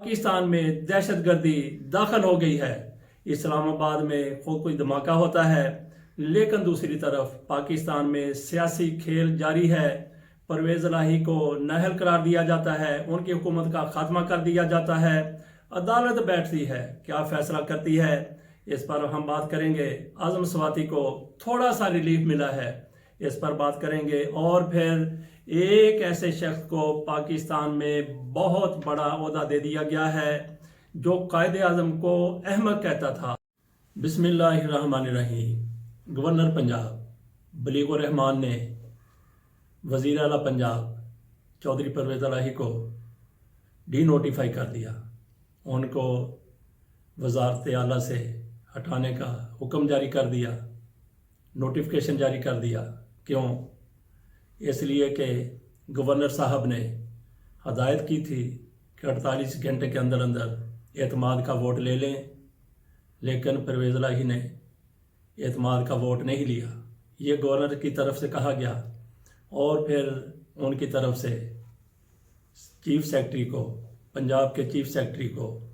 पाकिस्तान में दहशतगर्दी दाखिल हो गई है। इस्लामाबाद में खूब कोई धमाका होता है, लेकिन दूसरी तरफ पाकिस्तान में सियासी खेल जारी है। परवेज़ इलाही को नाअहल करार दिया जाता है, उनकी हुकूमत का खात्मा कर दिया जाता है। अदालत बैठती है, क्या फैसला करती है, इस पर हम बात करेंगे। आज़म स्वाति को थोड़ा सा रिलीफ मिला है, इस पर बात करेंगे। और फिर एक ऐसे शख्स को पाकिस्तान में बहुत बड़ा ओहदा दे दिया गया है जो कायदे आज़म को अहमक कहता था। बिस्मिल्लाहिर्रहमानिर्रहीम। गवर्नर पंजाब बलीगुर रहमान ने वज़ीर आला पंजाब चौधरी परवेज़ इलाही को डी नोटिफाई कर दिया। उनको वज़ारत आला से हटाने का हुक्म जारी कर दिया, नोटिफिकेशन जारी कर दिया। क्यों? इसलिए कि गवर्नर साहब ने हदायत की थी कि 48 घंटे के अंदर अंदर एतमाद का वोट ले लें, लेकिन परवेज़ इलाही ने एतमाद का वोट नहीं लिया। ये गवर्नर की तरफ से कहा गया और फिर उनकी तरफ से चीफ सेक्रेटरी को, पंजाब के चीफ सेक्रेटरी को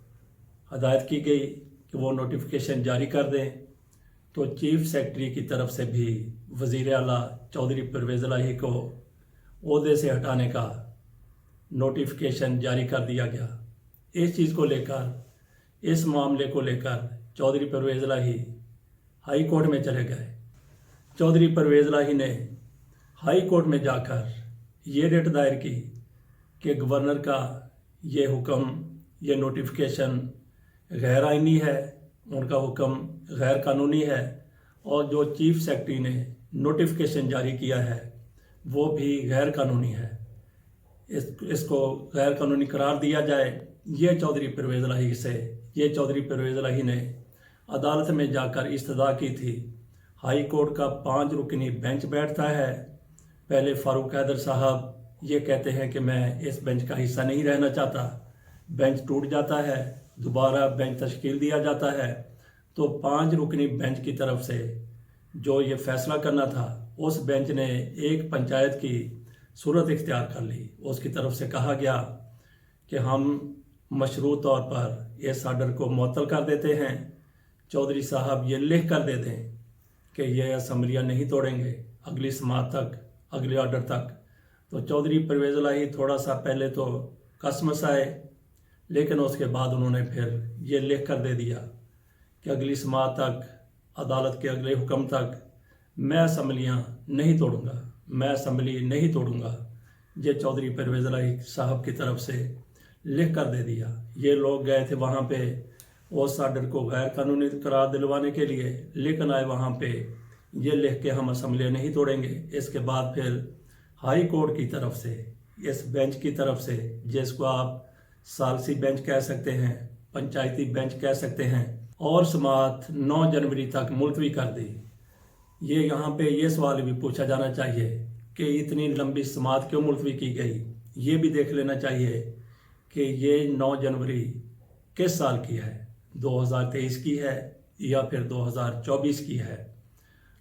हदायत की गई कि वो नोटिफिकेशन जारी कर दें। तो चीफ सेक्रेटरी की तरफ से भी वज़ीर आला चौधरी परवेज़ इलाही को ओहदे से हटाने का नोटिफिकेशन जारी कर दिया गया। इस चीज़ को लेकर, इस मामले को लेकर चौधरी परवेज़ इलाही हाई कोर्ट में चले गए। चौधरी परवेज़ इलाही ने हाई कोर्ट में जाकर ये रिट दायर की कि गवर्नर का ये हुक्म, ये नोटिफिकेशन गैर आइनी है, उनका हुक्म गैर कानूनी है, और जो चीफ सेक्रेटरी ने नोटिफिकेशन जारी किया है वो भी गैर कानूनी है। इसको गैर कानूनी करार दिया जाए। ये चौधरी परवेज़ इलाही ने अदालत में जाकर इस्तदा की थी। हाई कोर्ट का 5 रुकनी बेंच बैठता है। पहले फारूक हैदर साहब ये कहते हैं कि मैं इस बेंच का हिस्सा नहीं रहना चाहता। बेंच टूट जाता है, दोबारा बेंच तश्कील दिया जाता है। तो 5 रुकनी बेंच की तरफ से जो ये फैसला करना था, उस बेंच ने एक पंचायत की सूरत इख्तियार कर ली। उसकी तरफ से कहा गया कि हम मशरूत तौर पर इस आर्डर को मुअत्तल कर देते हैं। चौधरी साहब ये लिख कर दे दें कि ये असम्बलियाँ नहीं तोड़ेंगे अगली समात तक, अगले आर्डर तक। तो चौधरी परवेज़ इलाही थोड़ा सा पहले तो कसमस आए, लेकिन उसके बाद उन्होंने फिर ये लिख कर दे दिया कि अगली समात तक, अदालत के अगले हुक्म तक मैं असम्बलियाँ नहीं तोड़ूंगा, मैं असम्बली नहीं तोड़ूंगा। ये चौधरी परवेज़ इलाही साहब की तरफ से लिख कर दे दिया। ये लोग गए थे वहाँ पे उस आर्डर को गैर कानूनी करार दिलवाने के लिए, लेकिन आए वहाँ पे ये लिख के हम असम्बलियाँ नहीं तोड़ेंगे। इसके बाद फिर हाई कोर्ट की तरफ से, इस बेंच की तरफ से, जिसको आप सालसी बेंच कह सकते हैं, पंचायती बेंच कह सकते हैं, और समात 9 जनवरी तक मुलतवी कर दी। ये यहाँ पे ये सवाल भी पूछा जाना चाहिए कि इतनी लंबी समात क्यों मुलतवी की गई। ये भी देख लेना चाहिए कि ये 9 जनवरी किस साल की है, 2023 की है या फिर 2024 की है।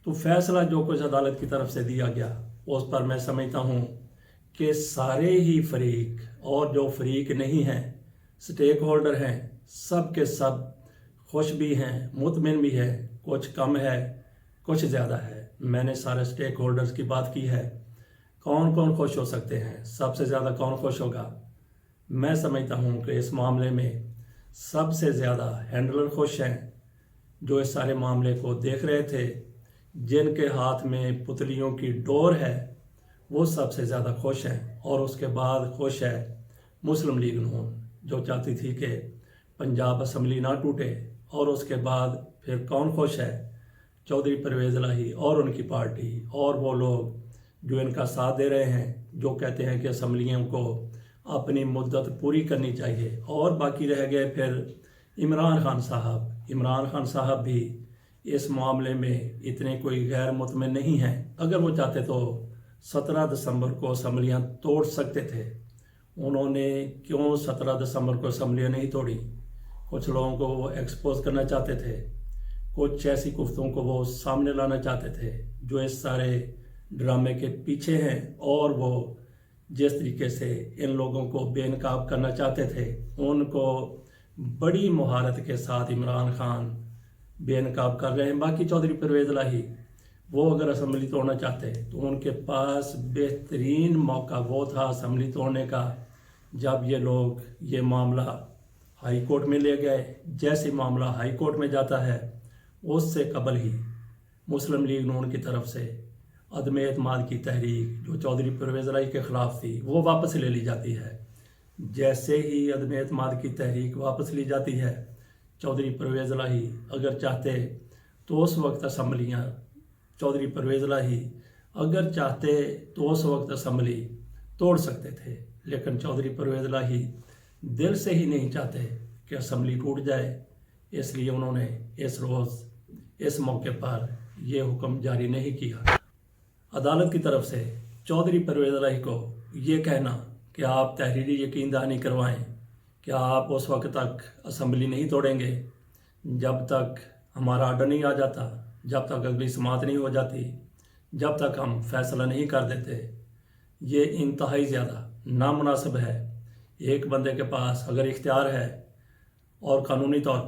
तो फैसला जो कुछ अदालत की तरफ से दिया गया, उस पर मैं समझता हूँ कि सारे ही फरीक और जो फरीक नहीं हैं, स्टेक होल्डर हैं, सब के सब खुश भी हैं, मुतमिन भी है। कुछ कम है, कुछ ज़्यादा है। मैंने सारे स्टेक होल्डर्स की बात की है। कौन कौन खुश हो सकते हैं, सबसे ज़्यादा कौन खुश होगा? मैं समझता हूँ कि इस मामले में सबसे ज़्यादा हैंडलर खुश हैं, जो इस सारे मामले को देख रहे थे, जिनके हाथ में पुतलियों की डोर है, वो सबसे ज़्यादा खुश हैं। और उसके बाद खुश है मुस्लिम लीग नून, जो चाहती थी कि पंजाब असम्बली ना टूटे। और उसके बाद फिर कौन खुश है? चौधरी परवेज़ इलाही और उनकी पार्टी, और वो लोग जो इनका साथ दे रहे हैं, जो कहते हैं कि असम्बलियों को अपनी मुद्दत पूरी करनी चाहिए। और बाकी रह गए फिर इमरान खान साहब भी इस मामले में इतने कोई गैर मुतमिन नहीं हैं। अगर वो चाहते तो 17 दिसंबर को असम्बलियाँ तोड़ सकते थे। उन्होंने क्यों 17 दिसंबर को असम्बलियाँ नहीं तोड़ी? कुछ लोगों को वो एक्सपोज करना चाहते थे, कुछ ऐसी गुफ्तों को वो सामने लाना चाहते थे जो इस सारे ड्रामे के पीछे हैं, और वो जिस तरीके से इन लोगों को बेनकाब करना चाहते थे, उनको बड़ी महारत के साथ इमरान खान बेनकाब कर रहे हैं। बाकी चौधरी परवेज़ इलाही वो अगर असम्बली तोड़ना चाहते तो उनके पास बेहतरीन मौका वो था असम्बली तोड़ने का, जब ये लोग ये मामला हाई कोर्ट में ले गए। जैसे मामला हाई कोर्ट में जाता है, उससे कबल ही मुस्लिम लीग नून की तरफ से अदम एतमाद की तहरीक जो चौधरी परवेज़ इलाही के ख़िलाफ़ थी वो वापस ले ली जाती है। जैसे ही अदम एतमाद की तहरीक वापस ली जाती है, चौधरी परवेज़ इलाही अगर चाहते तो उस वक्त असम्बलियाँ चौधरी परवेज़ इलाही अगर चाहते तो उस वक्त असम्बली तोड़ सकते थे, लेकिन चौधरी परवेज़ इलाही दिल से ही नहीं चाहते कि असम्बली टूट जाए। इसलिए उन्होंने इस रोज़ इस मौके पर यह हुक्म जारी नहीं किया। अदालत की तरफ से चौधरी परवेज़ इलाही को ये कहना कि आप तहरीरी यकीन दहानी करवाएं कि आप उस वक्त तक असम्बली नहीं तोड़ेंगे जब तक हमारा आर्डर नहीं आ जाता, जब तक अगली समात नहीं हो जाती, जब तक हम फैसला नहीं कर देते, ये इंतहाई ज़्यादा नामुनासिब है। एक बंदे के पास अगर इख्तियार है और कानूनी तौर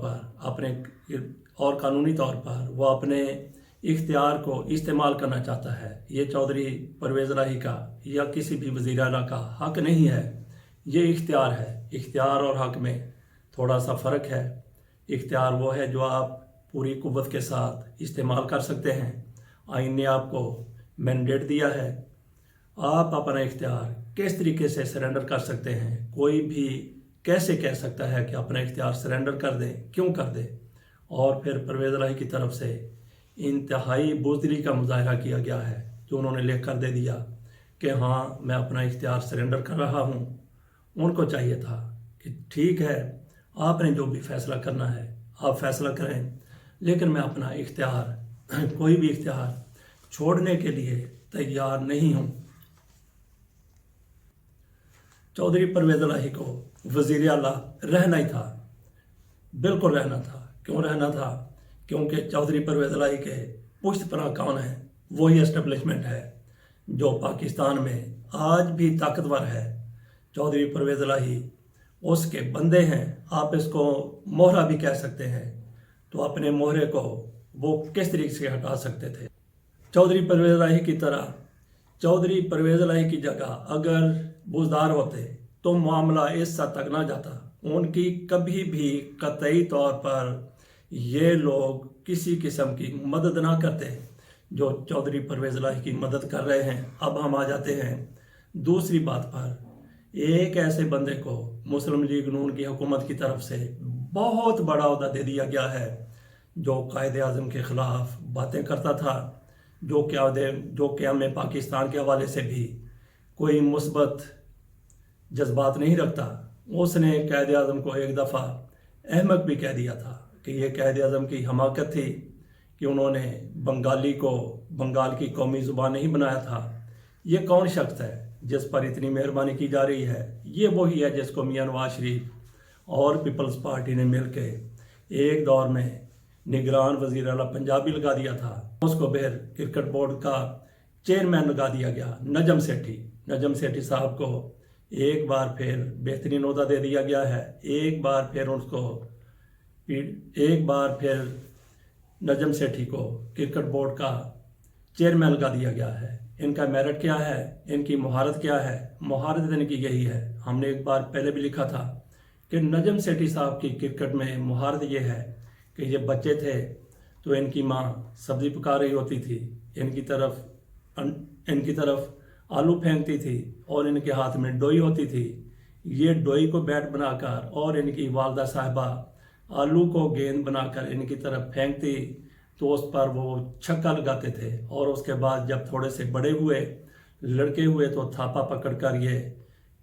पर वो अपने इख्तियार को इस्तेमाल करना चाहता है, ये चौधरी परवेज़ इलाही का या किसी भी वज़ीर आला का हक नहीं है, ये इख्तियार है। इख्तियार और हक में थोड़ा सा फ़र्क है। इख्तियार वो है जो आप पूरी कुव्वत के साथ इस्तेमाल कर सकते हैं। आइन ने आपको मैंडेट दिया है, आप अपना इख्तियार किस तरीके से सरेंडर कर सकते हैं। कोई भी कैसे कह सकता है कि अपना इख्तियार सरेंडर कर दें, क्यों कर दें। और फिर परवेज़ इलाही की तरफ से इंतहाई बुज़दिली का मुजाहरा किया गया है, जो उन्होंने लिख कर दे दिया कि हाँ मैं अपना इख्तियार सरेंडर कर रहा हूँ। उनको चाहिए था कि ठीक है, आपने जो भी फ़ैसला करना है आप फ़ैसला करें, लेकिन मैं अपना इख्तियार कोई भी इख्तियार छोड़ने के लिए तैयार नहीं हूँ। चौधरी परवेज़ इलाही को वज़ीर आला रहना ही था, बिल्कुल रहना था। क्यों रहना था? क्योंकि चौधरी परवेज़ इलाही के पुश्त पनाह कौन है? वही एस्टेब्लिशमेंट है जो पाकिस्तान में आज भी ताकतवर है। चौधरी परवेज़ इलाही उसके बंदे हैं, आप इसको मोहरा भी कह सकते हैं। तो अपने मोहरे को वो किस तरीके से हटा सकते थे? चौधरी परवेज़ इलाही की तरह चौधरी परवेज़ इलाही की जगह अगर बुज़दार होते तो मामला इस हद तक ना जाता। उनकी कभी भी कतई तौर पर ये लोग किसी किस्म की मदद ना करते जो चौधरी परवेज़ इलाही की मदद कर रहे हैं। अब हम आ जाते हैं दूसरी बात पर। एक ऐसे बंदे को मुस्लिम लीग नून की हुकूमत की तरफ से बहुत बड़ा ओहदा दे दिया गया है, जो कायदे आज़म के ख़िलाफ़ बातें करता था, जो क़याम पाकिस्तान के हवाले से भी कोई मुस्बत जज्बात नहीं रखता। उसने कायदे आज़म को एक दफ़ा अहमक भी कह दिया था कि ये कायदे आज़म की हमाकत थी कि उन्होंने बंगाली को बंगाल की कौमी ज़ुबान नहीं बनाया था। ये कौन शख्स है जिस पर इतनी मेहरबानी की जा रही है? ये वही है जिसको मियां नवाज शरीफ और पीपल्स पार्टी ने मिलकर एक दौर में निगरान वज़ीर आला पंजाब भी लगा दिया था। उसको फिर क्रिकेट बोर्ड का चेयरमैन लगा दिया गया, नजम सेठी साहब को एक बार फिर बेहतरीन ओहदा दे दिया गया है। एक बार फिर नजम सेठी को क्रिकेट बोर्ड का चेयरमैन लगा दिया गया है। इनका मेरिट क्या है? इनकी महारत क्या है? महारत इनकी यही है। हमने एक बार पहले भी लिखा था कि नजम सेठी साहब की क्रिकेट में महारत ये है कि ये बच्चे थे तो इनकी माँ सब्ज़ी पका रही होती थी, इनकी तरफ आलू फेंकती थी और इनके हाथ में डोई होती थी। ये डोई को बैट बनाकर और इनकी वालदा साहिबा आलू को गेंद बनाकर इनकी तरफ फेंकती तो उस पर वो छक्का लगाते थे। और उसके बाद जब थोड़े से बड़े हुए, लड़के हुए, तो थापा पकड़कर ये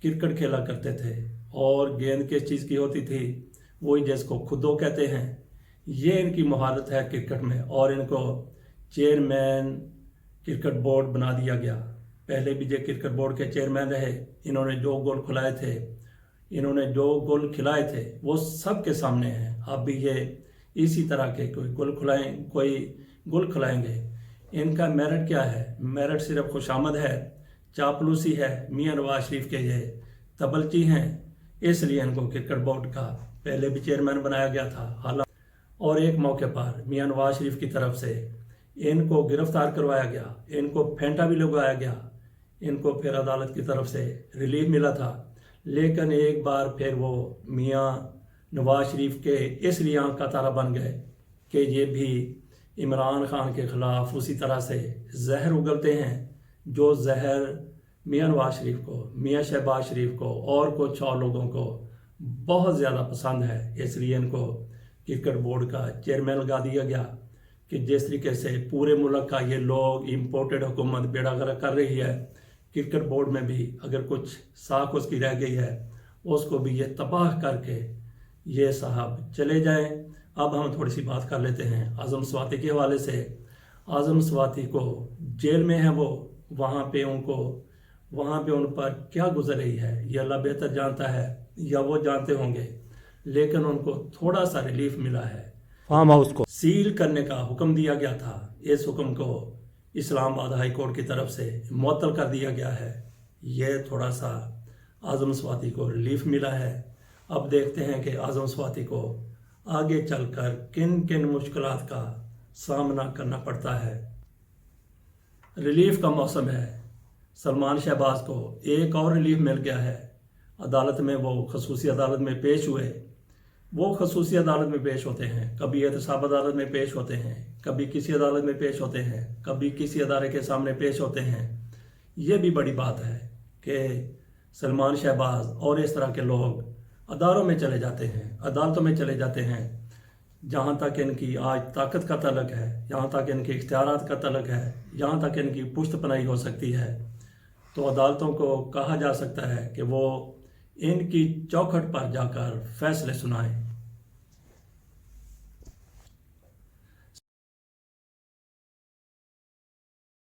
क्रिकेट खेला करते थे। और गेंद किस चीज़ की होती थी? वही जिसको खुदो कहते हैं। ये इनकी महारत है क्रिकेट में। और इनको चेयरमैन क्रिकेट बोर्ड बना दिया गया। पहले भी ये क्रिकेट बोर्ड के चेयरमैन रहे। इन्होंने जो गोल खिलाए थे वो सब के सामने हैं। अब भी ये इसी तरह के कोई गोल खिलाएंगे। इनका मेरिट क्या है? मेरिट सिर्फ खुशामद है, चापलूसी है, मियां नवाज शरीफ के ये तबलची हैं, इसलिए इनको क्रिकेट बोर्ड का पहले भी चेयरमैन बनाया गया था। हालांकि और एक मौके पर मियां नवाज शरीफ की तरफ से इनको गिरफ्तार करवाया गया, इनको फेंटा भी लगवाया गया, इनको फिर अदालत की तरफ से रिलीफ मिला था। लेकिन एक बार फिर वो मियां नवाज शरीफ के इसलिए आंख का तारा बन गए कि ये भी इमरान खान के ख़िलाफ़ उसी तरह से जहर उगलते हैं जो जहर मियां नवाज शरीफ को, मियां शहबाज शरीफ को और कुछ और लोगों को बहुत ज़्यादा पसंद है। इसलिए इनको क्रिकेट बोर्ड का चेयरमैन लगा दिया गया कि जिस तरीके से पूरे मुल्क का ये लोग इम्पोर्टेड हुकूमत बेड़ा गर्क कर रही है, क्रिकेट बोर्ड में भी अगर कुछ साख उसकी रह गई है उसको भी ये तबाह करके ये साहब चले जाएं। अब हम थोड़ी सी बात कर लेते हैं आज़म स्वाति के हवाले से। आज़म स्वाति को जेल में है वो, वहाँ पे उन पर क्या गुजर रही है ये अल्लाह बेहतर जानता है या वो जानते होंगे, लेकिन उनको थोड़ा सा रिलीफ मिला है। फार्म हाउस को सील करने का हुक्म दिया गया था, इस हुक्म को इस्लामाबाद हाई कोर्ट की तरफ से मुअत्तल कर दिया गया है। ये थोड़ा सा आज़म स्वाति को रिलीफ मिला है। अब देखते हैं कि आज़म स्वाति को आगे चलकर किन किन मुश्किलात का सामना करना पड़ता है। रिलीफ का मौसम है। सलमान शहबाज को एक और रिलीफ मिल गया है। अदालत में वो खसूसी अदालत में पेश हुए। वो खसूसी अदालत में पेश होते हैं, कभी एहतसाब अदालत में पेश होते हैं, कभी किसी अदालत में पेश होते हैं, कभी किसी अदारे के सामने पेश होते हैं। ये भी बड़ी बात है कि सलमान शहबाज और इस तरह के लोग अदारों में चले जाते हैं, अदालतों में चले जाते हैं, जहाँ तक इनकी आज ताकत का तलक है, जहाँ तक इनके इख्तियारात का तलक है, जहाँ तक इनकी पुश्त पनाही हो सकती है, तो अदालतों को कहा जा सकता है कि वो इनकी चौखट पर जाकर फैसले सुनाएं।